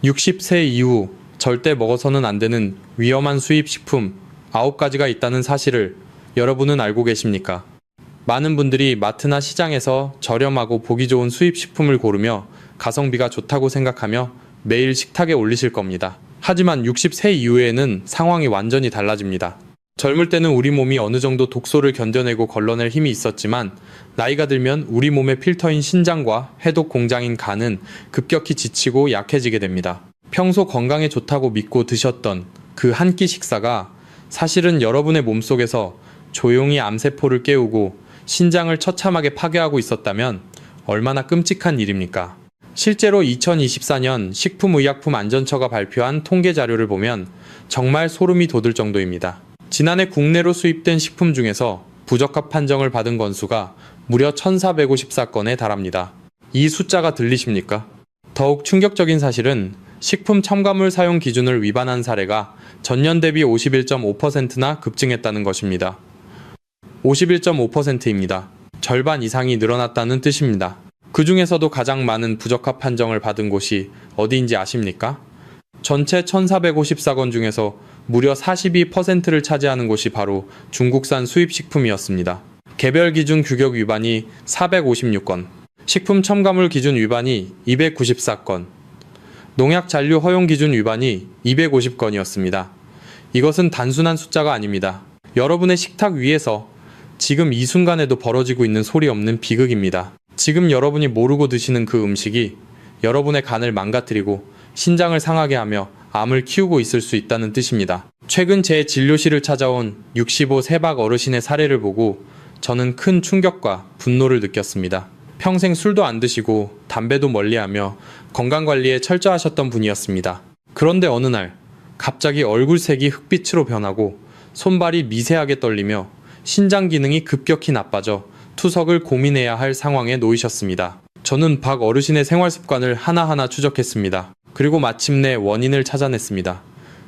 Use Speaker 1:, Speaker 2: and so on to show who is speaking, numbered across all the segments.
Speaker 1: 60세 이후 절대 먹어서는 안 되는 위험한 수입 식품 9가지가 있다는 사실을 여러분은 알고 계십니까? 많은 분들이 마트나 시장에서 저렴하고 보기 좋은 수입 식품을 고르며 가성비가 좋다고 생각하며 매일 식탁에 올리실 겁니다. 하지만 60세 이후에는 상황이 완전히 달라집니다. 젊을 때는 우리 몸이 어느 정도 독소를 견뎌내고 걸러낼 힘이 있었지만 나이가 들면 우리 몸의 필터인 신장과 해독 공장인 간은 급격히 지치고 약해지게 됩니다. 평소 건강에 좋다고 믿고 드셨던 그 한 끼 식사가 사실은 여러분의 몸속에서 조용히 암세포를 깨우고 신장을 처참하게 파괴하고 있었다면 얼마나 끔찍한 일입니까? 실제로 2024년 식품의약품안전처가 발표한 통계 자료를 보면 정말 소름이 돋을 정도입니다. 지난해 국내로 수입된 식품 중에서 부적합 판정을 받은 건수가 무려 1,454건에 달합니다. 이 숫자가 들리십니까? 더욱 충격적인 사실은 식품 첨가물 사용 기준을 위반한 사례가 전년 대비 51.5%나 급증했다는 것입니다. 51.5%입니다. 절반 이상이 늘어났다는 뜻입니다. 그 중에서도 가장 많은 부적합 판정을 받은 곳이 어디인지 아십니까? 전체 1,454건 중에서 무려 42%를 차지하는 곳이 바로 중국산 수입식품이었습니다. 개별 기준 규격 위반이 456건, 식품 첨가물 기준 위반이 294건, 농약 잔류 허용 기준 위반이 250건이었습니다. 이것은 단순한 숫자가 아닙니다. 여러분의 식탁 위에서 지금 이 순간에도 벌어지고 있는 소리 없는 비극입니다. 지금 여러분이 모르고 드시는 그 음식이 여러분의 간을 망가뜨리고 신장을 상하게 하며 암을 키우고 있을 수 있다는 뜻입니다. 최근 제 진료실을 찾아온 65 세박 어르신의 사례를 보고 저는 큰 충격과 분노를 느꼈습니다. 평생 술도 안 드시고 담배도 멀리하며 건강관리에 철저하셨던 분이었습니다. 그런데 어느 날 갑자기 얼굴색이 흑빛으로 변하고 손발이 미세하게 떨리며 신장 기능이 급격히 나빠져 투석을 고민해야 할 상황에 놓이셨습니다. 저는 박 어르신의 생활 습관을 하나하나 추적했습니다. 그리고 마침내 원인을 찾아냈습니다.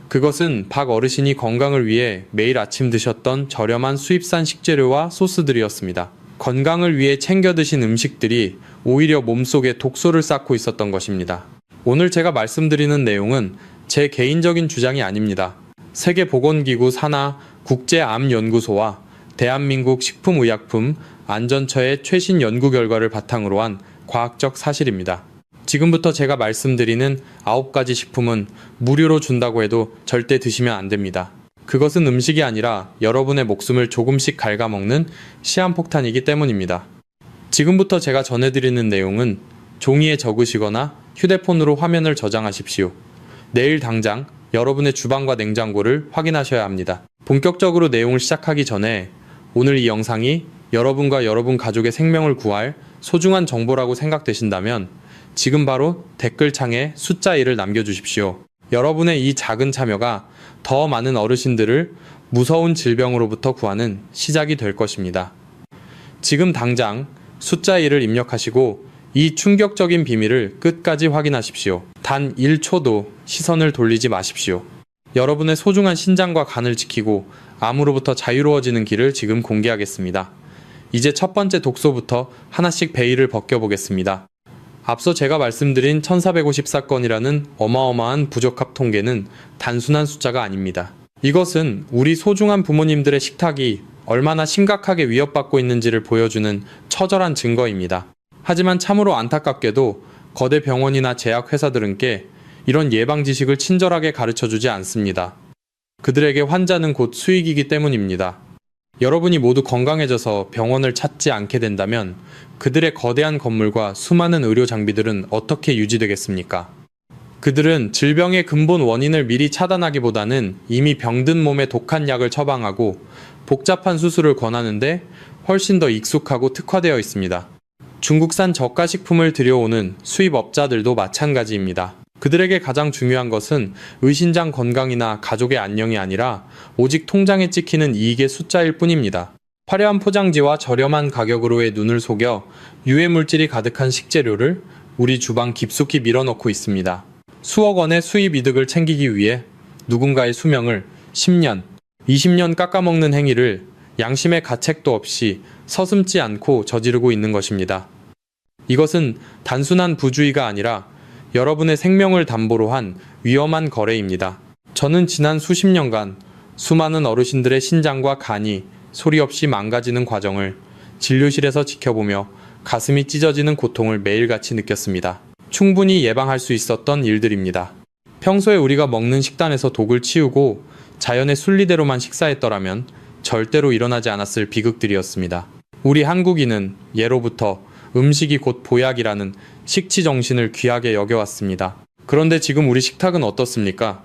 Speaker 1: 그것은 박 어르신이 건강을 위해 매일 아침 드셨던 저렴한 수입산 식재료와 소스들이었습니다. 건강을 위해 챙겨 드신 음식들이 오히려 몸속에 독소를 쌓고 있었던 것입니다. 오늘 제가 말씀드리는 내용은 제 개인적인 주장이 아닙니다. 세계보건기구 산하 국제암연구소와 대한민국 식품의약품 안전처의 최신 연구 결과를 바탕으로 한 과학적 사실입니다. 지금부터 제가 말씀드리는 9가지 식품은 무료로 준다고 해도 절대 드시면 안 됩니다. 그것은 음식이 아니라 여러분의 목숨을 조금씩 갉아먹는 시한폭탄이기 때문입니다. 지금부터 제가 전해드리는 내용은 종이에 적으시거나 휴대폰으로 화면을 저장하십시오. 내일 당장 여러분의 주방과 냉장고를 확인하셔야 합니다. 본격적으로 내용을 시작하기 전에 오늘 이 영상이 여러분과 여러분 가족의 생명을 구할 소중한 정보라고 생각되신다면 지금 바로 댓글창에 숫자 1을 남겨주십시오. 여러분의 이 작은 참여가 더 많은 어르신들을 무서운 질병으로부터 구하는 시작이 될 것입니다. 지금 당장 숫자 1을 입력하시고 이 충격적인 비밀을 끝까지 확인하십시오. 단 1초도 시선을 돌리지 마십시오. 여러분의 소중한 신장과 간을 지키고 암으로부터 자유로워지는 길을 지금 공개하겠습니다. 이제 첫 번째 독소부터 하나씩 베일을 벗겨보겠습니다. 앞서 제가 말씀드린 1454건이라는 어마어마한 부적합 통계는 단순한 숫자가 아닙니다. 이것은 우리 소중한 부모님들의 식탁이 얼마나 심각하게 위협받고 있는지를 보여주는 처절한 증거입니다. 하지만 참으로 안타깝게도 거대 병원이나 제약회사들은 이런 예방 지식을 친절하게 가르쳐주지 않습니다. 그들에게 환자는 곧 수익이기 때문입니다. 여러분이 모두 건강해져서 병원을 찾지 않게 된다면 그들의 거대한 건물과 수많은 의료 장비들은 어떻게 유지되겠습니까? 그들은 질병의 근본 원인을 미리 차단하기보다는 이미 병든 몸에 독한 약을 처방하고 복잡한 수술을 권하는데 훨씬 더 익숙하고 특화되어 있습니다. 중국산 저가식품을 들여오는 수입업자들도 마찬가지입니다. 그들에게 가장 중요한 것은 의신장 건강이나 가족의 안녕이 아니라 오직 통장에 찍히는 이익의 숫자일 뿐입니다. 화려한 포장지와 저렴한 가격으로의 눈을 속여 유해물질이 가득한 식재료를 우리 주방 깊숙이 밀어넣고 있습니다. 수억 원의 수입 이득을 챙기기 위해 누군가의 수명을 10년, 20년 깎아먹는 행위를 양심의 가책도 없이 서슴지 않고 저지르고 있는 것입니다. 이것은 단순한 부주의가 아니라 여러분의 생명을 담보로 한 위험한 거래입니다. 저는 지난 수십 년간 수많은 어르신들의 신장과 간이 소리 없이 망가지는 과정을 진료실에서 지켜보며 가슴이 찢어지는 고통을 매일같이 느꼈습니다. 충분히 예방할 수 있었던 일들입니다. 평소에 우리가 먹는 식단에서 독을 치우고 자연의 순리대로만 식사했더라면 절대로 일어나지 않았을 비극들이었습니다. 우리 한국인은 예로부터 음식이 곧 보약이라는 식치 정신을 귀하게 여겨왔습니다. 그런데 지금 우리 식탁은 어떻습니까?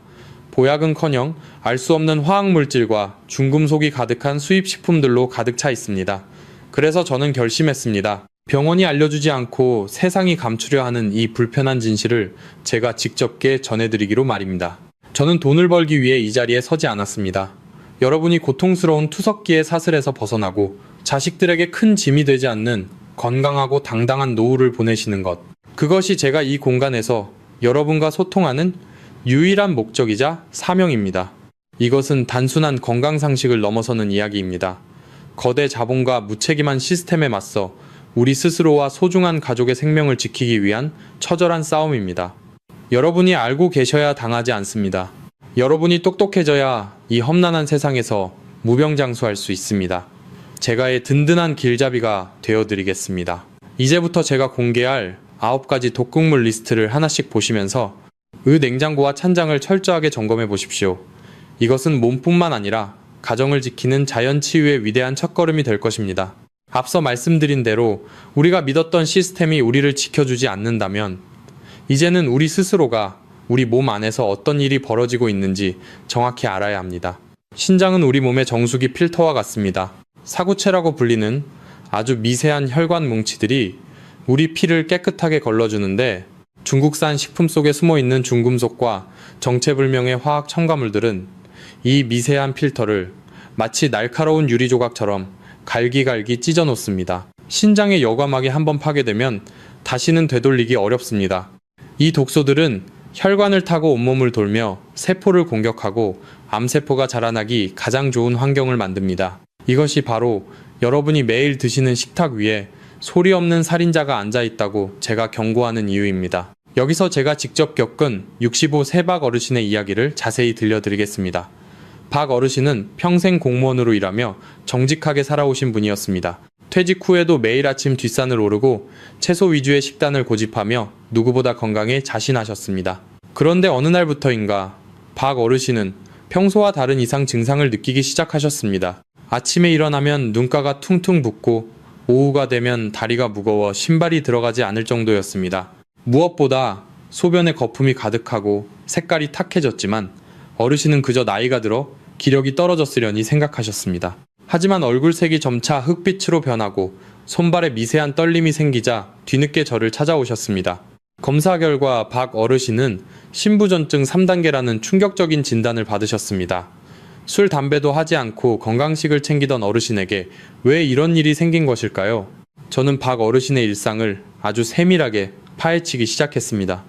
Speaker 1: 보약은커녕 알 수 없는 화학물질과 중금속이 가득한 수입 식품들로 가득 차 있습니다. 그래서 저는 결심했습니다. 병원이 알려주지 않고 세상이 감추려 하는 이 불편한 진실을 제가 직접게 전해드리기로 말입니다. 저는 돈을 벌기 위해 이 자리에 서지 않았습니다. 여러분이 고통스러운 투석기의 사슬에서 벗어나고 자식들에게 큰 짐이 되지 않는 건강하고 당당한 노후를 보내시는 것. 그것이 제가 이 공간에서 여러분과 소통하는 유일한 목적이자 사명입니다. 이것은 단순한 건강상식을 넘어서는 이야기입니다. 거대 자본과 무책임한 시스템에 맞서 우리 스스로와 소중한 가족의 생명을 지키기 위한 처절한 싸움입니다. 여러분이 알고 계셔야 당하지 않습니다. 여러분이 똑똑해져야 이 험난한 세상에서 무병장수할 수 있습니다. 제가의 든든한 길잡이가 되어드리겠습니다. 이제부터 제가 공개할 9가지 독극물 리스트를 하나씩 보시면서 냉장고와 찬장을 철저하게 점검해 보십시오. 이것은 몸뿐만 아니라 가정을 지키는 자연치유의 위대한 첫걸음이 될 것입니다. 앞서 말씀드린 대로 우리가 믿었던 시스템이 우리를 지켜주지 않는다면 이제는 우리 스스로가 우리 몸 안에서 어떤 일이 벌어지고 있는지 정확히 알아야 합니다. 신장은 우리 몸의 정수기 필터와 같습니다. 사구체라고 불리는 아주 미세한 혈관 뭉치들이 우리 피를 깨끗하게 걸러주는데 중국산 식품 속에 숨어있는 중금속과 정체불명의 화학 첨가물들은 이 미세한 필터를 마치 날카로운 유리 조각처럼 갈기갈기 찢어 놓습니다. 신장의 여과막이 한번 파괴되면 다시는 되돌리기 어렵습니다. 이 독소들은 혈관을 타고 온몸을 돌며 세포를 공격하고 암세포가 자라나기 가장 좋은 환경을 만듭니다. 이것이 바로 여러분이 매일 드시는 식탁 위에 소리 없는 살인자가 앉아 있다고 제가 경고하는 이유입니다. 여기서 제가 직접 겪은 65세 박 어르신의 이야기를 자세히 들려드리겠습니다. 박 어르신은 평생 공무원으로 일하며 정직하게 살아오신 분이었습니다. 퇴직 후에도 매일 아침 뒷산을 오르고 채소 위주의 식단을 고집하며 누구보다 건강에 자신하셨습니다. 그런데 어느 날부터인가 박 어르신은 평소와 다른 이상 증상을 느끼기 시작하셨습니다. 아침에 일어나면 눈가가 퉁퉁 붓고 오후가 되면 다리가 무거워 신발이 들어가지 않을 정도였습니다. 무엇보다 소변에 거품이 가득하고 색깔이 탁해졌지만 어르신은 그저 나이가 들어 기력이 떨어졌으려니 생각하셨습니다. 하지만 얼굴색이 점차 흑빛으로 변하고 손발에 미세한 떨림이 생기자 뒤늦게 저를 찾아오셨습니다. 검사 결과 박 어르신은 신부전증 3단계라는 충격적인 진단을 받으셨습니다. 술, 담배도 하지 않고 건강식을 챙기던 어르신에게 왜 이런 일이 생긴 것일까요? 저는 박 어르신의 일상을 아주 세밀하게 파헤치기 시작했습니다.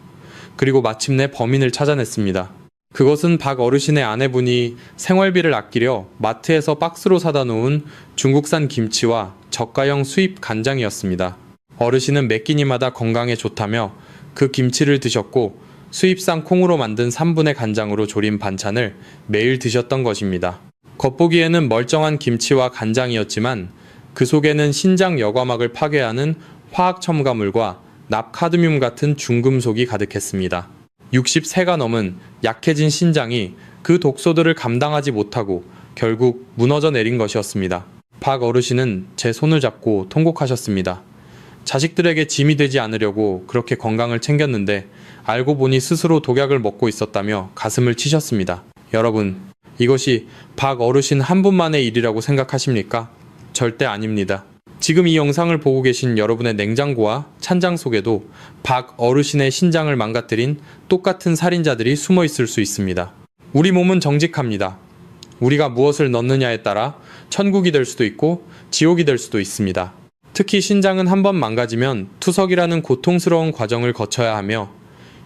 Speaker 1: 그리고 마침내 범인을 찾아냈습니다. 그것은 박 어르신의 아내분이 생활비를 아끼려 마트에서 박스로 사다 놓은 중국산 김치와 저가형 수입 간장이었습니다. 어르신은 매 끼니마다 건강에 좋다며 그 김치를 드셨고 수입산 콩으로 만든 3분의 간장으로 조린 반찬을 매일 드셨던 것입니다. 겉보기에는 멀쩡한 김치와 간장이었지만 그 속에는 신장 여과막을 파괴하는 화학 첨가물과 납카드뮴 같은 중금속이 가득했습니다. 60세가 넘은 약해진 신장이 그 독소들을 감당하지 못하고 결국 무너져 내린 것이었습니다. 박 어르신은 제 손을 잡고 통곡하셨습니다. 자식들에게 짐이 되지 않으려고 그렇게 건강을 챙겼는데 알고 보니 스스로 독약을 먹고 있었다며 가슴을 치셨습니다. 여러분, 이것이 박 어르신 한 분만의 일이라고 생각하십니까? 절대 아닙니다. 지금 이 영상을 보고 계신 여러분의 냉장고와 찬장 속에도 박 어르신의 신장을 망가뜨린 똑같은 살인자들이 숨어 있을 수 있습니다. 우리 몸은 정직합니다. 우리가 무엇을 넣느냐에 따라 천국이 될 수도 있고 지옥이 될 수도 있습니다. 특히 신장은 한번 망가지면 투석이라는 고통스러운 과정을 거쳐야 하며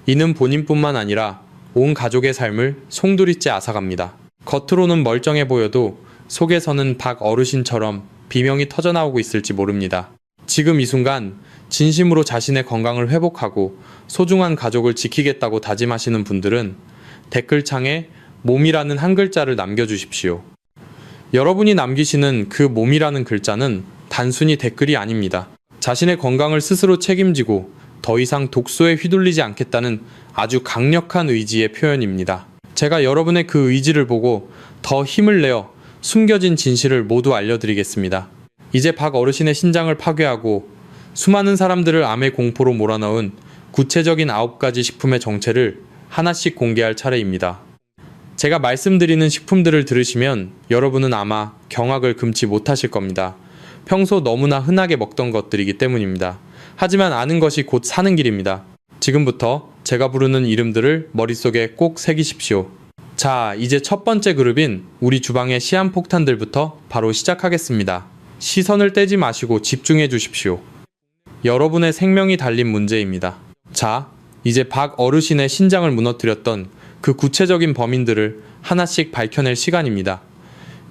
Speaker 1: 이는 본인뿐만 아니라 온 가족의 삶을 송두리째 앗아갑니다. 겉으로는 멀쩡해 보여도 속에서는 박 어르신처럼 비명이 터져나오고 있을지 모릅니다. 지금 이 순간 진심으로 자신의 건강을 회복하고 소중한 가족을 지키겠다고 다짐하시는 분들은 댓글창에 몸이라는 한 글자를 남겨주십시오. 여러분이 남기시는 그 몸이라는 글자는 단순히 댓글이 아닙니다. 자신의 건강을 스스로 책임지고 더 이상 독소에 휘둘리지 않겠다는 아주 강력한 의지의 표현입니다. 제가 여러분의 그 의지를 보고 더 힘을 내어 숨겨진 진실을 모두 알려드리겠습니다. 이제 박 어르신의 신장을 파괴하고 수많은 사람들을 암의 공포로 몰아넣은 구체적인 9가지 식품의 정체를 하나씩 공개할 차례입니다. 제가 말씀드리는 식품들을 들으시면 여러분은 아마 경악을 금치 못하실 겁니다. 평소 너무나 흔하게 먹던 것들이기 때문입니다. 하지만 아는 것이 곧 사는 길입니다. 지금부터 제가 부르는 이름들을 머릿속에 꼭 새기십시오. 자, 이제 첫 번째 그룹인 우리 주방의 시한폭탄들부터 바로 시작하겠습니다. 시선을 떼지 마시고 집중해 주십시오. 여러분의 생명이 달린 문제입니다. 자, 이제 박 어르신의 신장을 무너뜨렸던 그 구체적인 범인들을 하나씩 밝혀낼 시간입니다.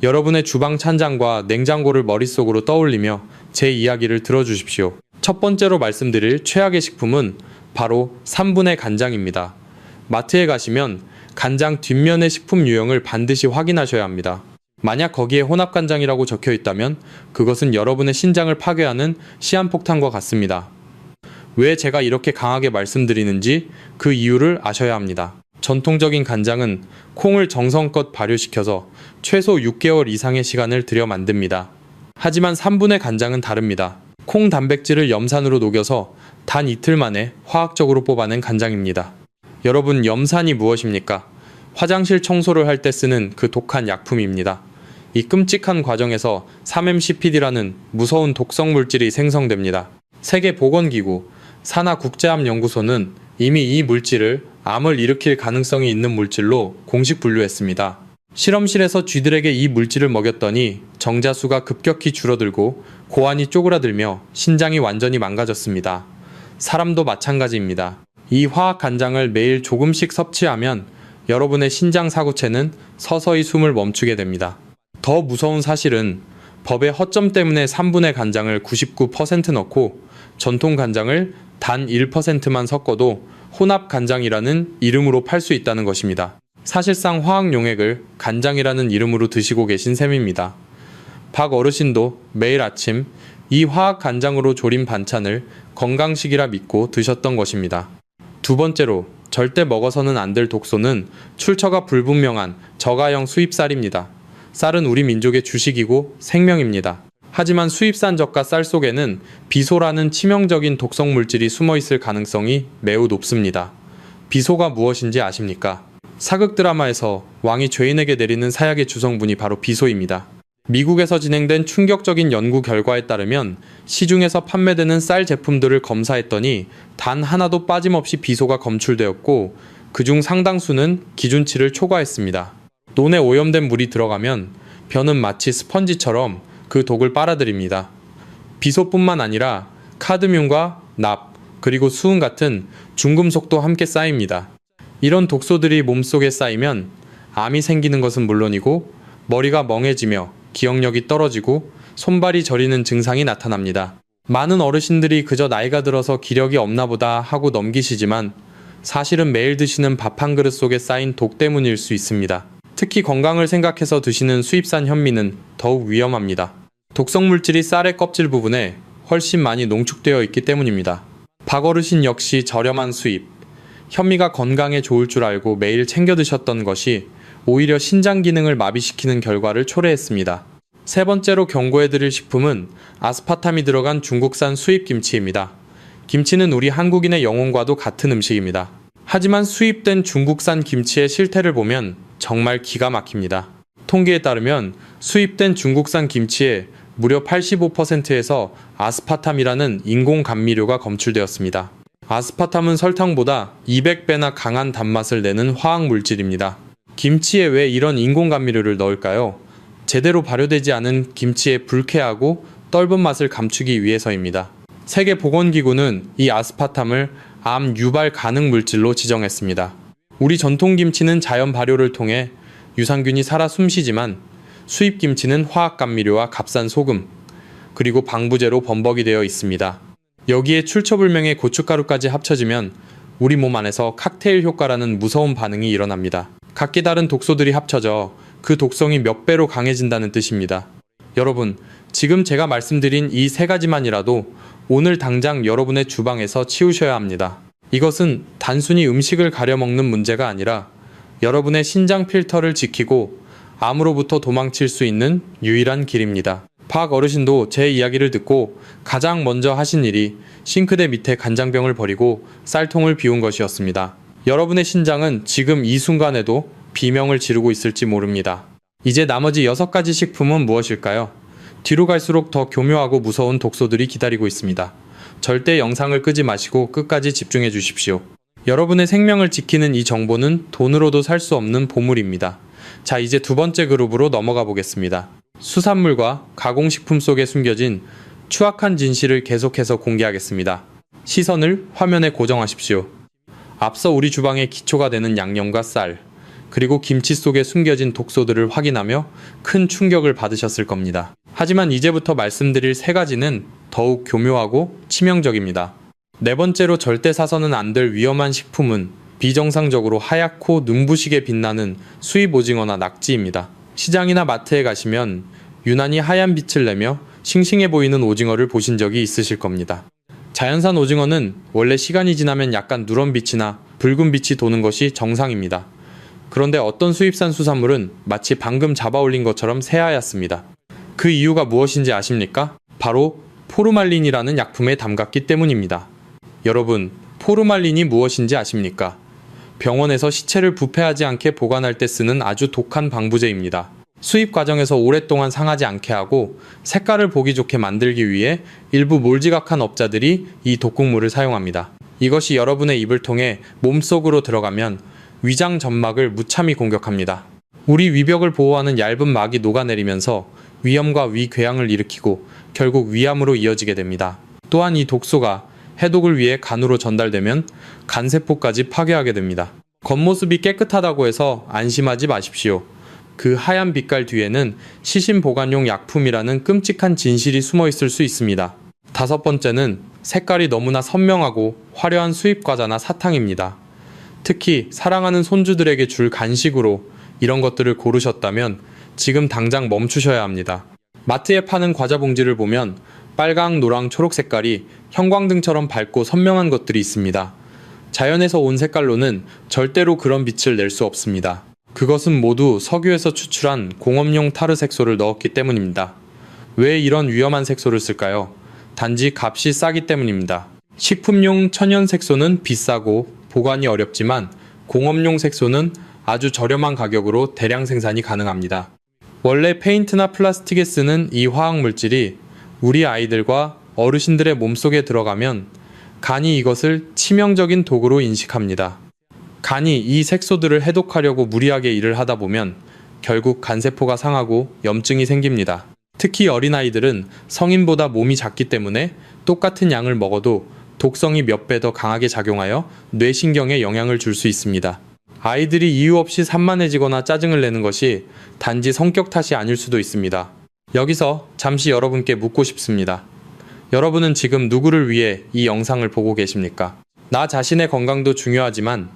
Speaker 1: 여러분의 주방 찬장과 냉장고를 머릿속으로 떠올리며 제 이야기를 들어주십시오. 첫 번째로 말씀드릴 최악의 식품은 바로 3분의 간장입니다. 마트에 가시면 간장 뒷면의 식품 유형을 반드시 확인하셔야 합니다. 만약 거기에 혼합간장이라고 적혀 있다면 그것은 여러분의 신장을 파괴하는 시한폭탄과 같습니다. 왜 제가 이렇게 강하게 말씀드리는지 그 이유를 아셔야 합니다. 전통적인 간장은 콩을 정성껏 발효시켜서 최소 6개월 이상의 시간을 들여 만듭니다. 하지만 3분의 간장은 다릅니다. 콩 단백질을 염산으로 녹여서 단 이틀 만에 화학적으로 뽑아낸 간장입니다. 여러분, 염산이 무엇입니까? 화장실 청소를 할 때 쓰는 그 독한 약품입니다. 이 끔찍한 과정에서 3-MCPD라는 무서운 독성 물질이 생성됩니다. 세계보건기구 산하국제암연구소는 이미 이 물질을 암을 일으킬 가능성이 있는 물질로 공식 분류했습니다. 실험실에서 쥐들에게 이 물질을 먹였더니 정자수가 급격히 줄어들고 고환이 쪼그라들며 신장이 완전히 망가졌습니다. 사람도 마찬가지입니다. 이 화학 간장을 매일 조금씩 섭취하면 여러분의 신장 사구체는 서서히 숨을 멈추게 됩니다. 더 무서운 사실은 법의 허점 때문에 3분의 간장을 99% 넣고 전통 간장을 단 1%만 섞어도 혼합 간장이라는 이름으로 팔 수 있다는 것입니다. 사실상 화학 용액을 간장이라는 이름으로 드시고 계신 셈입니다. 박 어르신도 매일 아침 이 화학 간장으로 조린 반찬을 건강식이라 믿고 드셨던 것입니다. 두 번째로 절대 먹어서는 안 될 독소는 출처가 불분명한 저가형 수입쌀입니다. 쌀은 우리 민족의 주식이고 생명입니다. 하지만 수입산 저가 쌀 속에는 비소라는 치명적인 독성 물질이 숨어 있을 가능성이 매우 높습니다. 비소가 무엇인지 아십니까? 사극 드라마에서 왕이 죄인에게 내리는 사약의 주성분이 바로 비소입니다. 미국에서 진행된 충격적인 연구 결과에 따르면 시중에서 판매되는 쌀 제품들을 검사했더니 단 하나도 빠짐없이 비소가 검출되었고 그중 상당수는 기준치를 초과했습니다. 논에 오염된 물이 들어가면 벼는 마치 스펀지처럼 그 독을 빨아들입니다. 비소뿐만 아니라 카드뮴과 납, 그리고 수은 같은 중금속도 함께 쌓입니다. 이런 독소들이 몸속에 쌓이면 암이 생기는 것은 물론이고 머리가 멍해지며 기억력이 떨어지고 손발이 저리는 증상이 나타납니다. 많은 어르신들이 그저 나이가 들어서 기력이 없나 보다 하고 넘기시지만 사실은 매일 드시는 밥 한 그릇 속에 쌓인 독 때문일 수 있습니다. 특히 건강을 생각해서 드시는 수입산 현미는 더욱 위험합니다. 독성 물질이 쌀의 껍질 부분에 훨씬 많이 농축되어 있기 때문입니다. 박 어르신 역시 저렴한 수입, 현미가 건강에 좋을 줄 알고 매일 챙겨 드셨던 것이 오히려 신장 기능을 마비시키는 결과를 초래했습니다. 세 번째로 경고해드릴 식품은 아스파탐이 들어간 중국산 수입 김치입니다. 김치는 우리 한국인의 영혼과도 같은 음식입니다. 하지만 수입된 중국산 김치의 실태를 보면 정말 기가 막힙니다. 통계에 따르면 수입된 중국산 김치에 무려 85%에서 아스파탐이라는 인공 감미료가 검출되었습니다. 아스파탐은 설탕보다 200배나 강한 단맛을 내는 화학 물질입니다. 김치에 왜 이런 인공 감미료를 넣을까요? 제대로 발효되지 않은 김치의 불쾌하고 떫은 맛을 감추기 위해서입니다. 세계보건기구는 이 아스파탐을 암 유발 가능 물질로 지정했습니다. 우리 전통 김치는 자연 발효를 통해 유산균이 살아 숨쉬지만 수입 김치는 화학 감미료와 값싼 소금, 그리고 방부제로 범벅이 되어 있습니다. 여기에 출처불명의 고춧가루까지 합쳐지면 우리 몸 안에서 칵테일 효과라는 무서운 반응이 일어납니다. 각기 다른 독소들이 합쳐져 그 독성이 몇 배로 강해진다는 뜻입니다. 여러분, 지금 제가 말씀드린 이 세 가지만이라도 오늘 당장 여러분의 주방에서 치우셔야 합니다. 이것은 단순히 음식을 가려 먹는 문제가 아니라 여러분의 신장 필터를 지키고 암으로부터 도망칠 수 있는 유일한 길입니다. 박 어르신도 제 이야기를 듣고 가장 먼저 하신 일이 싱크대 밑에 간장병을 버리고 쌀통을 비운 것이었습니다. 여러분의 신장은 지금 이 순간에도 비명을 지르고 있을지 모릅니다. 이제 나머지 6가지 식품은 무엇일까요? 뒤로 갈수록 더 교묘하고 무서운 독소들이 기다리고 있습니다. 절대 영상을 끄지 마시고 끝까지 집중해 주십시오. 여러분의 생명을 지키는 이 정보는 돈으로도 살 수 없는 보물입니다. 자, 이제 두 번째 그룹으로 넘어가 보겠습니다. 수산물과 가공식품 속에 숨겨진 추악한 진실을 계속해서 공개하겠습니다. 시선을 화면에 고정하십시오. 앞서 우리 주방의 기초가 되는 양념과 쌀, 그리고 김치 속에 숨겨진 독소들을 확인하며 큰 충격을 받으셨을 겁니다. 하지만 이제부터 말씀드릴 세 가지는 더욱 교묘하고 치명적입니다. 네 번째로 절대 사서는 안 될 위험한 식품은 비정상적으로 하얗고 눈부시게 빛나는 수입 오징어나 낙지입니다. 시장이나 마트에 가시면 유난히 하얀 빛을 내며 싱싱해 보이는 오징어를 보신 적이 있으실 겁니다. 자연산 오징어는 원래 시간이 지나면 약간 누런 빛이나 붉은 빛이 도는 것이 정상입니다. 그런데 어떤 수입산 수산물은 마치 방금 잡아 올린 것처럼 새하얗습니다. 그 이유가 무엇인지 아십니까? 바로 포르말린이라는 약품에 담갔기 때문입니다. 여러분, 포르말린이 무엇인지 아십니까? 병원에서 시체를 부패하지 않게 보관할 때 쓰는 아주 독한 방부제입니다. 수입 과정에서 오랫동안 상하지 않게 하고 색깔을 보기 좋게 만들기 위해 일부 몰지각한 업자들이 이 독극물을 사용합니다. 이것이 여러분의 입을 통해 몸속으로 들어가면 위장 점막을 무참히 공격합니다. 우리 위벽을 보호하는 얇은 막이 녹아내리면서 위염과 위궤양을 일으키고 결국 위암으로 이어지게 됩니다. 또한 이 독소가 해독을 위해 간으로 전달되면 간세포까지 파괴하게 됩니다. 겉모습이 깨끗하다고 해서 안심하지 마십시오. 그 하얀 빛깔 뒤에는 시신 보관용 약품이라는 끔찍한 진실이 숨어 있을 수 있습니다. 다섯 번째는 색깔이 너무나 선명하고 화려한 수입 과자나 사탕입니다. 특히 사랑하는 손주들에게 줄 간식으로 이런 것들을 고르셨다면 지금 당장 멈추셔야 합니다. 마트에 파는 과자 봉지를 보면 빨강, 노랑, 초록 색깔이 형광등처럼 밝고 선명한 것들이 있습니다. 자연에서 온 색깔로는 절대로 그런 빛을 낼 수 없습니다. 그것은 모두 석유에서 추출한 공업용 타르 색소를 넣었기 때문입니다. 왜 이런 위험한 색소를 쓸까요? 단지 값이 싸기 때문입니다. 식품용 천연 색소는 비싸고 보관이 어렵지만 공업용 색소는 아주 저렴한 가격으로 대량 생산이 가능합니다. 원래 페인트나 플라스틱에 쓰는 이 화학 물질이 우리 아이들과 어르신들의 몸속에 들어가면 간이 이것을 치명적인 독으로 인식합니다. 간이 이 색소들을 해독하려고 무리하게 일을 하다 보면 결국 간세포가 상하고 염증이 생깁니다. 특히 어린아이들은 성인보다 몸이 작기 때문에 똑같은 양을 먹어도 독성이 몇 배 더 강하게 작용하여 뇌신경에 영향을 줄 수 있습니다. 아이들이 이유 없이 산만해지거나 짜증을 내는 것이 단지 성격 탓이 아닐 수도 있습니다. 여기서 잠시 여러분께 묻고 싶습니다. 여러분은 지금 누구를 위해 이 영상을 보고 계십니까? 나 자신의 건강도 중요하지만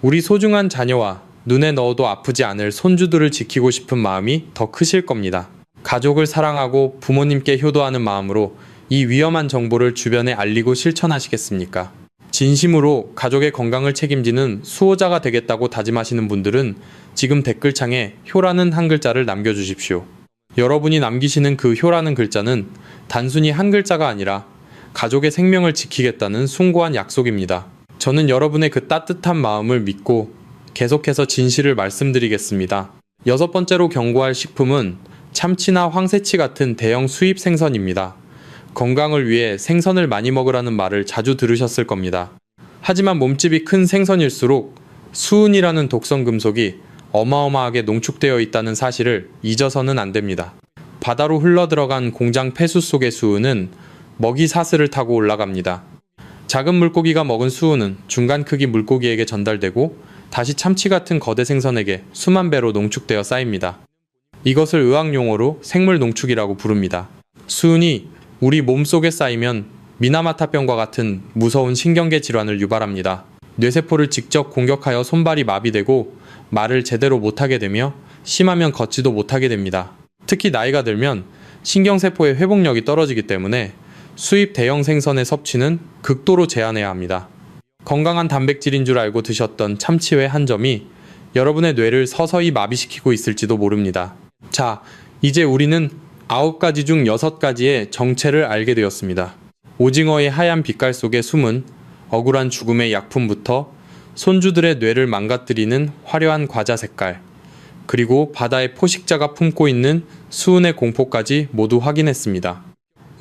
Speaker 1: 우리 소중한 자녀와 눈에 넣어도 아프지 않을 손주들을 지키고 싶은 마음이 더 크실 겁니다. 가족을 사랑하고 부모님께 효도하는 마음으로 이 위험한 정보를 주변에 알리고 실천하시겠습니까? 진심으로 가족의 건강을 책임지는 수호자가 되겠다고 다짐하시는 분들은 지금 댓글창에 효라는 한 글자를 남겨주십시오. 여러분이 남기시는 그 효라는 글자는 단순히 한 글자가 아니라 가족의 생명을 지키겠다는 숭고한 약속입니다. 저는 여러분의 그 따뜻한 마음을 믿고 계속해서 진실을 말씀드리겠습니다. 여섯 번째로 경고할 식품은 참치나 황새치 같은 대형 수입 생선입니다. 건강을 위해 생선을 많이 먹으라는 말을 자주 들으셨을 겁니다. 하지만 몸집이 큰 생선일수록 수은이라는 독성 금속이 어마어마하게 농축되어 있다는 사실을 잊어서는 안 됩니다. 바다로 흘러들어간 공장 폐수 속의 수은은 먹이 사슬을 타고 올라갑니다. 작은 물고기가 먹은 수은은 중간 크기 물고기에게 전달되고 다시 참치 같은 거대 생선에게 수만 배로 농축되어 쌓입니다. 이것을 의학용어로 생물 농축이라고 부릅니다. 수은이 우리 몸속에 쌓이면 미나마타병과 같은 무서운 신경계 질환을 유발합니다. 뇌세포를 직접 공격하여 손발이 마비되고 말을 제대로 못하게 되며 심하면 걷지도 못하게 됩니다. 특히 나이가 들면 신경세포의 회복력이 떨어지기 때문에 수입 대형 생선의 섭취는 극도로 제한해야 합니다. 건강한 단백질인 줄 알고 드셨던 참치회 한 점이 여러분의 뇌를 서서히 마비시키고 있을지도 모릅니다. 자, 이제 우리는 9가지 중 6가지의 정체를 알게 되었습니다. 오징어의 하얀 빛깔 속에 숨은 억울한 죽음의 약품부터 손주들의 뇌를 망가뜨리는 화려한 과자 색깔, 그리고 바다의 포식자가 품고 있는 수은의 공포까지 모두 확인했습니다.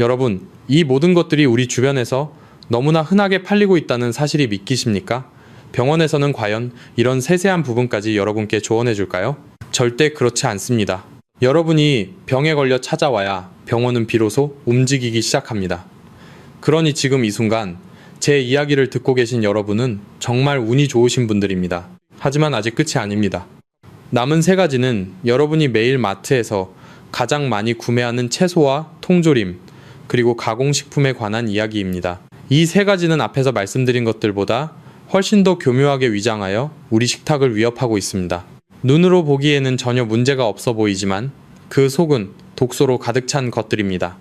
Speaker 1: 여러분, 이 모든 것들이 우리 주변에서 너무나 흔하게 팔리고 있다는 사실이 믿기십니까? 병원에서는 과연 이런 세세한 부분까지 여러분께 조언해 줄까요? 절대 그렇지 않습니다. 여러분이 병에 걸려 찾아와야 병원은 비로소 움직이기 시작합니다. 그러니 지금 이 순간 제 이야기를 듣고 계신 여러분은 정말 운이 좋으신 분들입니다. 하지만 아직 끝이 아닙니다. 남은 3가지는 여러분이 매일 마트에서 가장 많이 구매하는 채소와 통조림, 그리고 가공식품에 관한 이야기입니다. 이 3가지는 앞에서 말씀드린 것들보다 훨씬 더 교묘하게 위장하여 우리 식탁을 위협하고 있습니다. 눈으로 보기에는 전혀 문제가 없어 보이지만 그 속은 독소로 가득 찬 것들입니다.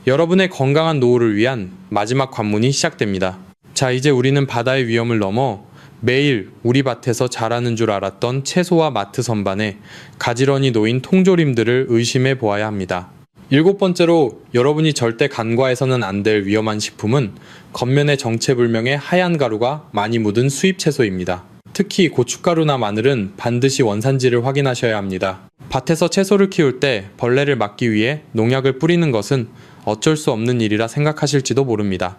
Speaker 1: 여러분의 건강한 노후를 위한 마지막 관문이 시작됩니다. 자, 이제 우리는 바다의 위험을 넘어 매일 우리 밭에서 자라는 줄 알았던 채소와 마트 선반에 가지런히 놓인 통조림들을 의심해 보아야 합니다. 7번째로 여러분이 절대 간과해서는 안 될 위험한 식품은 겉면에 정체불명의 하얀 가루가 많이 묻은 수입 채소입니다. 특히 고춧가루나 마늘은 반드시 원산지를 확인하셔야 합니다. 밭에서 채소를 키울 때 벌레를 막기 위해 농약을 뿌리는 것은 어쩔 수 없는 일이라 생각하실지도 모릅니다.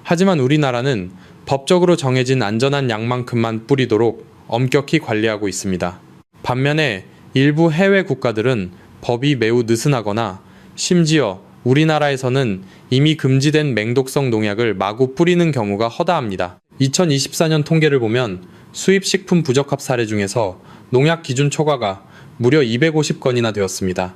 Speaker 1: 하지만 우리나라는 법적으로 정해진 안전한 양만큼만 뿌리도록 엄격히 관리하고 있습니다. 반면에 일부 해외 국가들은 법이 매우 느슨하거나 심지어 우리나라에서는 이미 금지된 맹독성 농약을 마구 뿌리는 경우가 허다합니다. 2024년 통계를 보면 수입 식품 부적합 사례 중에서 농약 기준 초과가 무려 250건이나 되었습니다.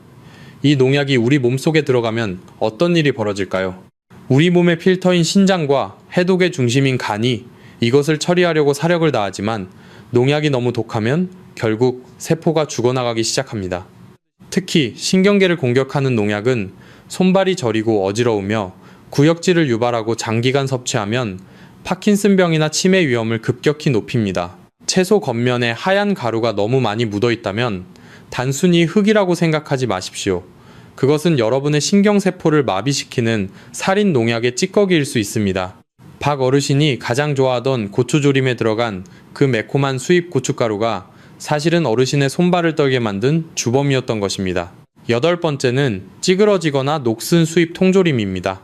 Speaker 1: 이 농약이 우리 몸속에 들어가면 어떤 일이 벌어질까요? 우리 몸의 필터인 신장과 해독의 중심인 간이 이것을 처리하려고 사력을 다하지만 농약이 너무 독하면 결국 세포가 죽어나가기 시작합니다. 특히 신경계를 공격하는 농약은 손발이 저리고 어지러우며 구역질을 유발하고 장기간 섭취하면 파킨슨병이나 치매 위험을 급격히 높입니다. 채소 겉면에 하얀 가루가 너무 많이 묻어 있다면 단순히 흙이라고 생각하지 마십시오. 그것은 여러분의 신경세포를 마비시키는 살인 농약의 찌꺼기일 수 있습니다. 박 어르신이 가장 좋아하던 고추조림에 들어간 그 매콤한 수입 고춧가루가 사실은 어르신의 손발을 떨게 만든 주범이었던 것입니다. 8번째는 찌그러지거나 녹슨 수입 통조림입니다.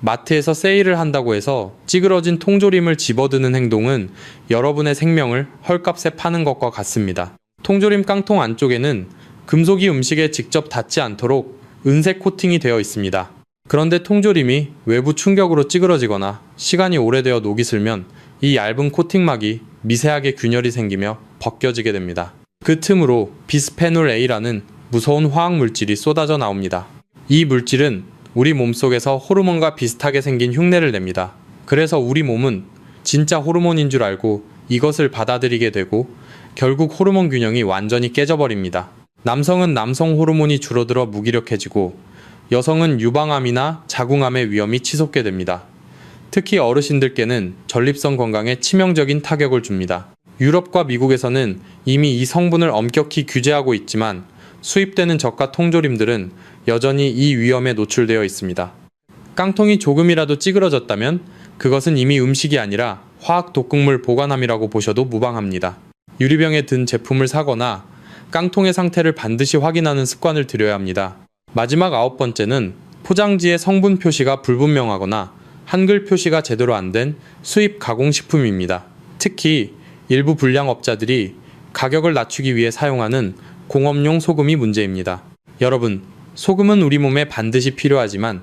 Speaker 1: 마트에서 세일을 한다고 해서 찌그러진 통조림을 집어드는 행동은 여러분의 생명을 헐값에 파는 것과 같습니다. 통조림 깡통 안쪽에는 금속이 음식에 직접 닿지 않도록 은색 코팅이 되어 있습니다. 그런데 통조림이 외부 충격으로 찌그러지거나 시간이 오래되어 녹이 슬면 이 얇은 코팅막이 미세하게 균열이 생기며 벗겨지게 됩니다. 그 틈으로 비스페놀 A라는 무서운 화학물질이 쏟아져 나옵니다. 이 물질은 우리 몸속에서 호르몬과 비슷하게 생긴 흉내를 냅니다. 그래서 우리 몸은 진짜 호르몬인 줄 알고 이것을 받아들이게 되고 결국 호르몬 균형이 완전히 깨져버립니다. 남성은 남성 호르몬이 줄어들어 무기력해지고 여성은 유방암이나 자궁암의 위험이 치솟게 됩니다. 특히 어르신들께는 전립선 건강에 치명적인 타격을 줍니다. 유럽과 미국에서는 이미 이 성분을 엄격히 규제하고 있지만 수입되는 저가 통조림들은 여전히 이 위험에 노출되어 있습니다. 깡통이 조금이라도 찌그러졌다면 그것은 이미 음식이 아니라 화학 독극물 보관함이라고 보셔도 무방합니다. 유리병에 든 제품을 사거나 깡통의 상태를 반드시 확인하는 습관을 들여야 합니다. 마지막 9번째는 포장지의 성분 표시가 불분명하거나 한글 표시가 제대로 안 된 수입 가공식품입니다. 특히 일부 불량업자들이 가격을 낮추기 위해 사용하는 공업용 소금이 문제입니다. 여러분, 소금은 우리 몸에 반드시 필요하지만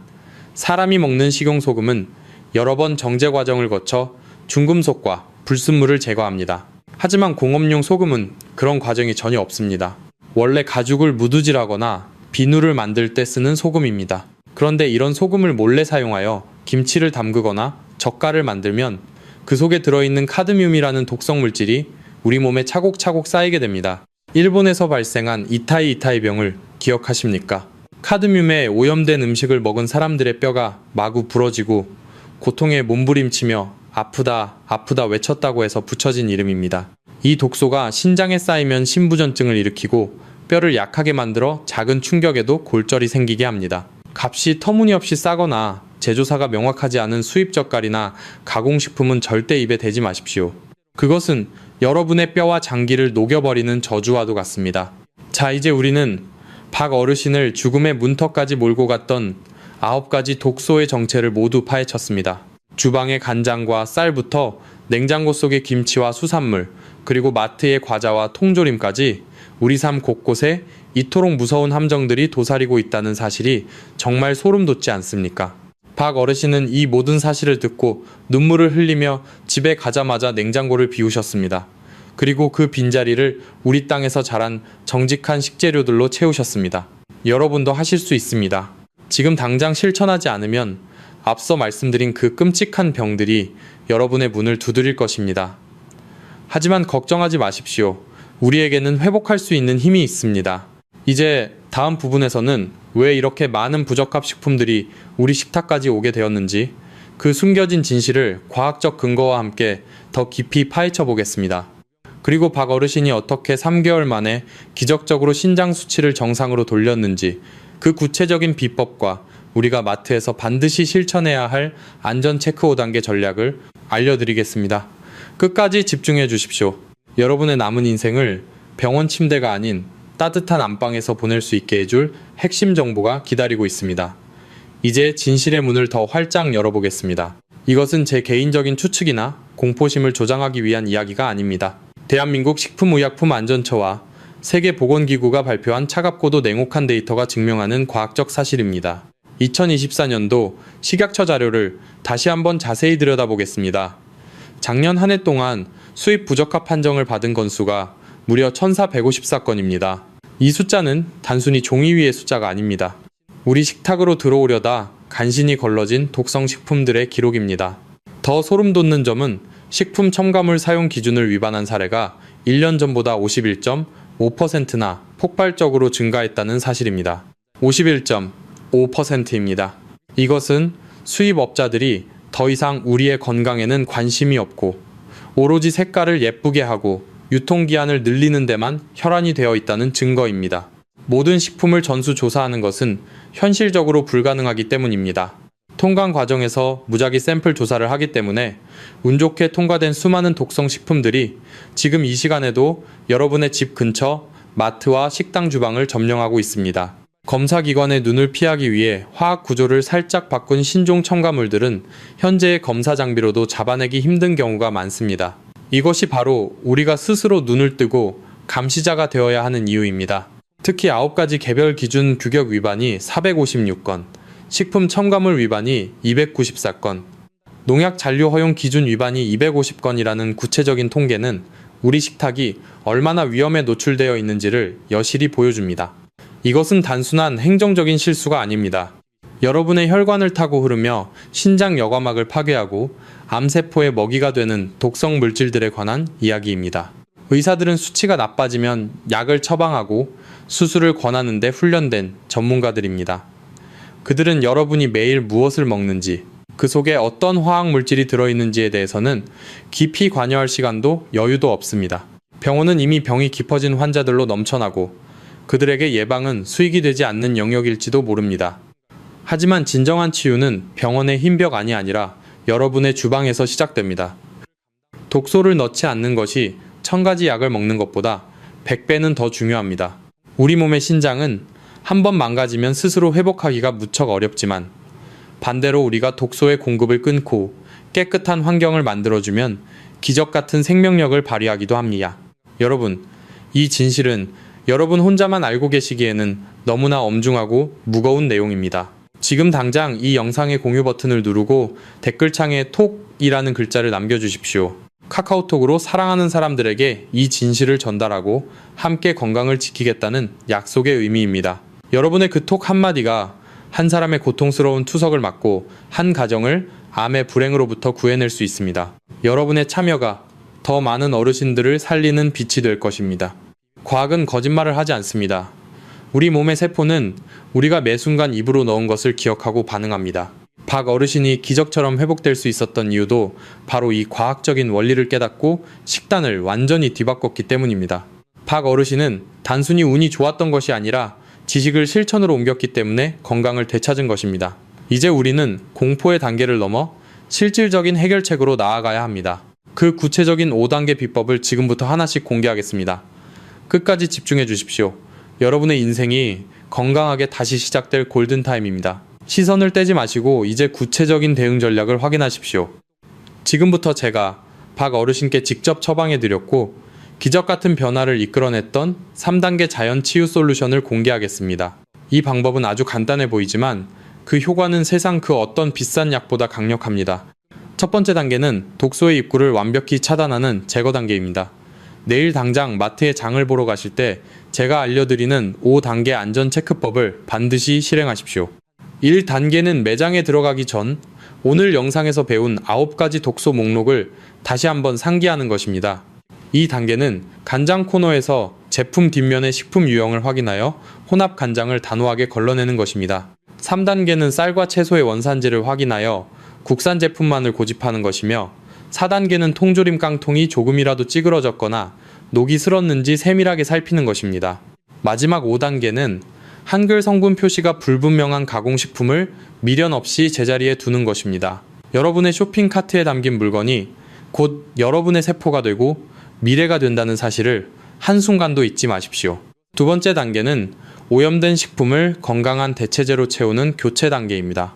Speaker 1: 사람이 먹는 식용소금은 여러 번 정제 과정을 거쳐 중금속과 불순물을 제거합니다. 하지만 공업용 소금은 그런 과정이 전혀 없습니다. 원래 가죽을 무두질하거나 비누를 만들 때 쓰는 소금입니다. 그런데 이런 소금을 몰래 사용하여 김치를 담그거나 젓갈을 만들면 그 속에 들어있는 카드뮴이라는 독성 물질이 우리 몸에 차곡차곡 쌓이게 됩니다. 일본에서 발생한 이타이 병을 기억하십니까? 카드뮴에 오염된 음식을 먹은 사람들의 뼈가 마구 부러지고 고통에 몸부림치며 아프다 외쳤다고 해서 붙여진 이름입니다. 이 독소가 신장에 쌓이면 심부전증을 일으키고 뼈를 약하게 만들어 작은 충격에도 골절이 생기게 합니다. 값이 터무니없이 싸거나 제조사가 명확하지 않은 수입 젓갈이나 가공식품은 절대 입에 대지 마십시오. 그것은 여러분의 뼈와 장기를 녹여버리는 저주와도 같습니다. 자, 이제 우리는 박 어르신을 죽음의 문턱까지 몰고 갔던 9가지 독소의 정체를 모두 파헤쳤습니다. 주방의 간장과 쌀부터 냉장고 속의 김치와 수산물, 그리고 마트의 과자와 통조림까지 우리 삶 곳곳에 이토록 무서운 함정들이 도사리고 있다는 사실이 정말 소름 돋지 않습니까? 박 어르신은 이 모든 사실을 듣고 눈물을 흘리며 집에 가자마자 냉장고를 비우셨습니다. 그리고 그 빈자리를 우리 땅에서 자란 정직한 식재료들로 채우셨습니다. 여러분도 하실 수 있습니다. 지금 당장 실천하지 않으면 앞서 말씀드린 그 끔찍한 병들이 여러분의 문을 두드릴 것입니다. 하지만 걱정하지 마십시오. 우리에게는 회복할 수 있는 힘이 있습니다. 이제 다음 부분에서는 왜 이렇게 많은 부적합 식품들이 우리 식탁까지 오게 되었는지 그 숨겨진 진실을 과학적 근거와 함께 더 깊이 파헤쳐 보겠습니다. 그리고 박 어르신이 어떻게 3개월 만에 기적적으로 신장 수치를 정상으로 돌렸는지 그 구체적인 비법과 우리가 마트에서 반드시 실천해야 할 안전 체크 5단계 전략을 알려드리겠습니다. 끝까지 집중해 주십시오. 여러분의 남은 인생을 병원 침대가 아닌 따뜻한 안방에서 보낼 수 있게 해줄 핵심 정보가 기다리고 있습니다. 이제 진실의 문을 더 활짝 열어보겠습니다. 이것은 제 개인적인 추측이나 공포심을 조장하기 위한 이야기가 아닙니다. 대한민국 식품의약품안전처와 세계보건기구가 발표한 차갑고도 냉혹한 데이터가 증명하는 과학적 사실입니다. 2024년도 식약처 자료를 다시 한번 자세히 들여다보겠습니다. 작년 한 해 동안 수입 부적합 판정을 받은 건수가 무려 1,454건입니다. 이 숫자는 단순히 종이 위의 숫자가 아닙니다. 우리 식탁으로 들어오려다 간신히 걸러진 독성 식품들의 기록입니다. 더 소름 돋는 점은 식품 첨가물 사용 기준을 위반한 사례가 1년 전보다 51.5%나 폭발적으로 증가했다는 사실입니다. 51.5%입니다. 이것은 수입업자들이 더 이상 우리의 건강에는 관심이 없고 오로지 색깔을 예쁘게 하고 유통기한을 늘리는 데만 혈안이 되어 있다는 증거입니다. 모든 식품을 전수조사하는 것은 현실적으로 불가능하기 때문입니다. 통관 과정에서 무작위 샘플 조사를 하기 때문에 운 좋게 통과된 수많은 독성 식품들이 지금 이 시간에도 여러분의 집 근처 마트와 식당 주방을 점령하고 있습니다. 검사기관의 눈을 피하기 위해 화학 구조를 살짝 바꾼 신종 첨가물들은 현재의 검사 장비로도 잡아내기 힘든 경우가 많습니다. 이것이 바로 우리가 스스로 눈을 뜨고 감시자가 되어야 하는 이유입니다. 특히 9가지 개별 기준 규격 위반이 456건, 식품 첨가물 위반이 294건, 농약 잔류 허용 기준 위반이 250건이라는 구체적인 통계는 우리 식탁이 얼마나 위험에 노출되어 있는지를 여실히 보여줍니다. 이것은 단순한 행정적인 실수가 아닙니다. 여러분의 혈관을 타고 흐르며 신장 여과막을 파괴하고 암세포의 먹이가 되는 독성 물질들에 관한 이야기입니다. 의사들은 수치가 나빠지면 약을 처방하고 수술을 권하는 데 훈련된 전문가들입니다. 그들은 여러분이 매일 무엇을 먹는지, 그 속에 어떤 화학 물질이 들어있는지에 대해서는 깊이 관여할 시간도 여유도 없습니다. 병원은 이미 병이 깊어진 환자들로 넘쳐나고 그들에게 예방은 수익이 되지 않는 영역일지도 모릅니다. 하지만 진정한 치유는 병원의 흰 벽 안이 아니라 여러분의 주방에서 시작됩니다. 독소를 넣지 않는 것이 1000가지 약을 먹는 것보다 100배는 더 중요합니다. 우리 몸의 신장은 한 번 망가지면 스스로 회복하기가 무척 어렵지만 반대로 우리가 독소의 공급을 끊고 깨끗한 환경을 만들어주면 기적 같은 생명력을 발휘하기도 합니다. 여러분, 이 진실은 여러분 혼자만 알고 계시기에는 너무나 엄중하고 무거운 내용입니다. 지금 당장 이 영상의 공유 버튼을 누르고 댓글창에 톡이라는 글자를 남겨주십시오. 카카오톡으로 사랑하는 사람들에게 이 진실을 전달하고 함께 건강을 지키겠다는 약속의 의미입니다. 여러분의 그 톡 한마디가 한 사람의 고통스러운 투석을 막고 한 가정을 암의 불행으로부터 구해낼 수 있습니다. 여러분의 참여가 더 많은 어르신들을 살리는 빛이 될 것입니다. 과학은 거짓말을 하지 않습니다. 우리 몸의 세포는 우리가 매 순간 입으로 넣은 것을 기억하고 반응합니다. 박 어르신이 기적처럼 회복될 수 있었던 이유도 바로 이 과학적인 원리를 깨닫고 식단을 완전히 뒤바꿨기 때문입니다. 박 어르신은 단순히 운이 좋았던 것이 아니라 지식을 실천으로 옮겼기 때문에 건강을 되찾은 것입니다. 이제 우리는 공포의 단계를 넘어 실질적인 해결책으로 나아가야 합니다. 그 구체적인 5단계 비법을 지금부터 하나씩 공개하겠습니다. 끝까지 집중해 주십시오. 여러분의 인생이 건강하게 다시 시작될 골든타임입니다. 시선을 떼지 마시고 이제 구체적인 대응 전략을 확인하십시오. 지금부터 제가 박 어르신께 직접 처방해 드렸고 기적 같은 변화를 이끌어냈던 3단계 자연 치유 솔루션을 공개하겠습니다. 이 방법은 아주 간단해 보이지만 그 효과는 세상 그 어떤 비싼 약보다 강력합니다. 첫 번째 단계는 독소의 입구를 완벽히 차단하는 제거 단계입니다. 내일 당장 마트에 장을 보러 가실 때 제가 알려드리는 5단계 안전 체크법을 반드시 실행하십시오. 1단계는 매장에 들어가기 전 오늘 영상에서 배운 9가지 독소 목록을 다시 한번 상기하는 것입니다. 2단계는 간장 코너에서 제품 뒷면의 식품 유형을 확인하여 혼합 간장을 단호하게 걸러내는 것입니다. 3단계는 쌀과 채소의 원산지를 확인하여 국산 제품만을 고집하는 것이며 4단계는 통조림 깡통이 조금이라도 찌그러졌거나 녹이 슬었는지 세밀하게 살피는 것입니다. 마지막 5단계는 한글 성분 표시가 불분명한 가공식품을 미련 없이 제자리에 두는 것입니다. 여러분의 쇼핑 카트에 담긴 물건이 곧 여러분의 세포가 되고 미래가 된다는 사실을 한순간도 잊지 마십시오. 두 번째 단계는 오염된 식품을 건강한 대체제로 채우는 교체 단계입니다.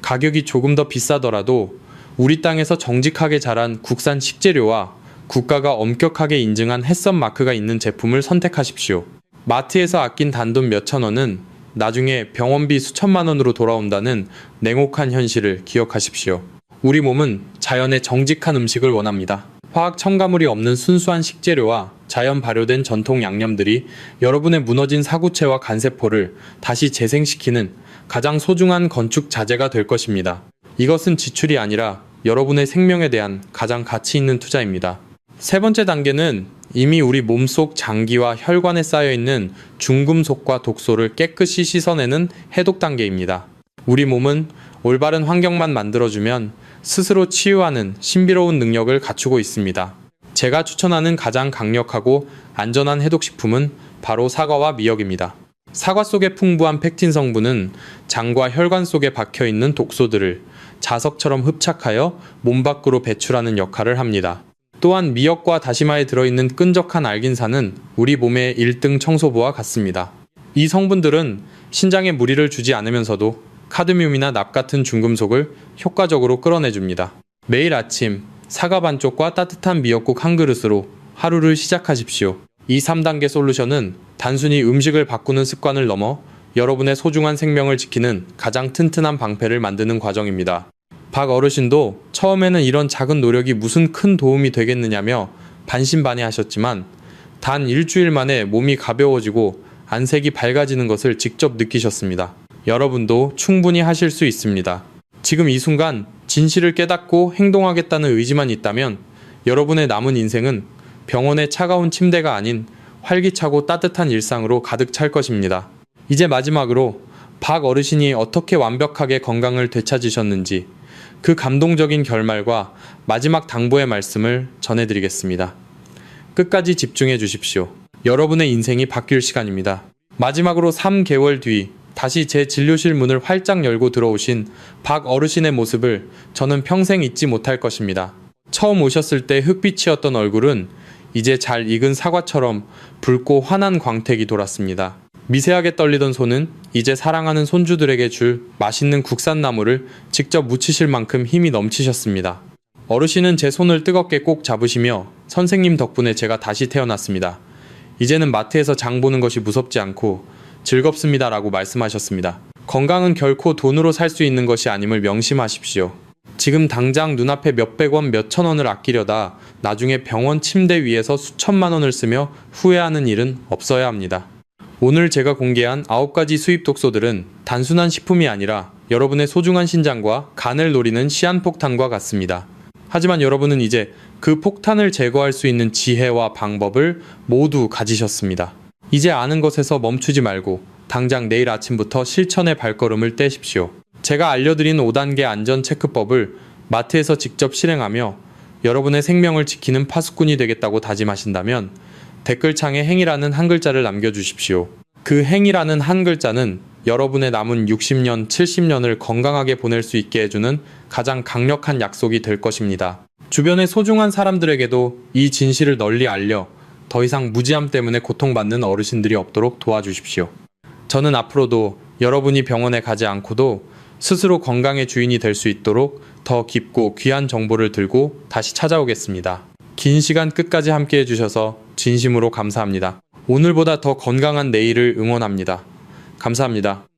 Speaker 1: 가격이 조금 더 비싸더라도 우리 땅에서 정직하게 자란 국산 식재료와 국가가 엄격하게 인증한 햇선 마크가 있는 제품을 선택하십시오. 마트에서 아낀 단돈 몇천 원은 나중에 병원비 수천만 원으로 돌아온다는 냉혹한 현실을 기억하십시오. 우리 몸은 자연의 정직한 음식을 원합니다. 화학 첨가물이 없는 순수한 식재료와 자연 발효된 전통 양념들이 여러분의 무너진 사구체와 간세포를 다시 재생시키는 가장 소중한 건축 자재가 될 것입니다. 이것은 지출이 아니라 여러분의 생명에 대한 가장 가치 있는 투자입니다. 세 번째 단계는 이미 우리 몸속 장기와 혈관에 쌓여있는 중금속과 독소를 깨끗이 씻어내는 해독 단계입니다. 우리 몸은 올바른 환경만 만들어주면 스스로 치유하는 신비로운 능력을 갖추고 있습니다. 제가 추천하는 가장 강력하고 안전한 해독식품은 바로 사과와 미역입니다. 사과 속의 풍부한 펙틴 성분은 장과 혈관 속에 박혀있는 독소들을 자석처럼 흡착하여 몸 밖으로 배출하는 역할을 합니다. 또한 미역과 다시마에 들어있는 끈적한 알긴산은 우리 몸의 1등 청소부와 같습니다. 이 성분들은 신장에 무리를 주지 않으면서도 카드뮴이나 납 같은 중금속을 효과적으로 끌어내줍니다. 매일 아침 사과 반쪽과 따뜻한 미역국 한 그릇으로 하루를 시작하십시오. 이 3단계 솔루션은 단순히 음식을 바꾸는 습관을 넘어 여러분의 소중한 생명을 지키는 가장 튼튼한 방패를 만드는 과정입니다. 박 어르신도 처음에는 이런 작은 노력이 무슨 큰 도움이 되겠느냐며 반신반의하셨지만 단 일주일 만에 몸이 가벼워지고 안색이 밝아지는 것을 직접 느끼셨습니다. 여러분도 충분히 하실 수 있습니다. 지금 이 순간 진실을 깨닫고 행동하겠다는 의지만 있다면 여러분의 남은 인생은 병원의 차가운 침대가 아닌 활기차고 따뜻한 일상으로 가득 찰 것입니다. 이제 마지막으로 박 어르신이 어떻게 완벽하게 건강을 되찾으셨는지 그 감동적인 결말과 마지막 당부의 말씀을 전해드리겠습니다. 끝까지 집중해 주십시오. 여러분의 인생이 바뀔 시간입니다. 마지막으로 3개월 뒤 다시 제 진료실 문을 활짝 열고 들어오신 박 어르신의 모습을 저는 평생 잊지 못할 것입니다. 처음 오셨을 때 흑빛이었던 얼굴은 이제 잘 익은 사과처럼 붉고 환한 광택이 돌았습니다. 미세하게 떨리던 손은 이제 사랑하는 손주들에게 줄 맛있는 국산 나물을 직접 무치실 만큼 힘이 넘치셨습니다. 어르신은 제 손을 뜨겁게 꼭 잡으시며 선생님 덕분에 제가 다시 태어났습니다. 이제는 마트에서 장 보는 것이 무섭지 않고 즐겁습니다 라고 말씀하셨습니다. 건강은 결코 돈으로 살 수 있는 것이 아님을 명심하십시오. 지금 당장 눈앞에 몇백 원, 몇천 원을 아끼려다 나중에 병원 침대 위에서 수천만 원을 쓰며 후회하는 일은 없어야 합니다. 오늘 제가 공개한 9가지 수입 독소들은 단순한 식품이 아니라 여러분의 소중한 신장과 간을 노리는 시한폭탄과 같습니다. 하지만 여러분은 이제 그 폭탄을 제거할 수 있는 지혜와 방법을 모두 가지셨습니다. 이제 아는 것에서 멈추지 말고 당장 내일 아침부터 실천의 발걸음을 떼십시오. 제가 알려드린 5단계 안전 체크법을 마트에서 직접 실행하며 여러분의 생명을 지키는 파수꾼이 되겠다고 다짐하신다면 댓글창에 행이라는 한 글자를 남겨주십시오. 그 행이라는 한 글자는 여러분의 남은 60년, 70년을 건강하게 보낼 수 있게 해주는 가장 강력한 약속이 될 것입니다. 주변의 소중한 사람들에게도 이 진실을 널리 알려 더 이상 무지함 때문에 고통받는 어르신들이 없도록 도와주십시오. 저는 앞으로도 여러분이 병원에 가지 않고도 스스로 건강의 주인이 될 수 있도록 더 깊고 귀한 정보를 들고 다시 찾아오겠습니다. 긴 시간 끝까지 함께 해주셔서 진심으로 감사합니다. 오늘보다 더 건강한 내일을 응원합니다. 감사합니다.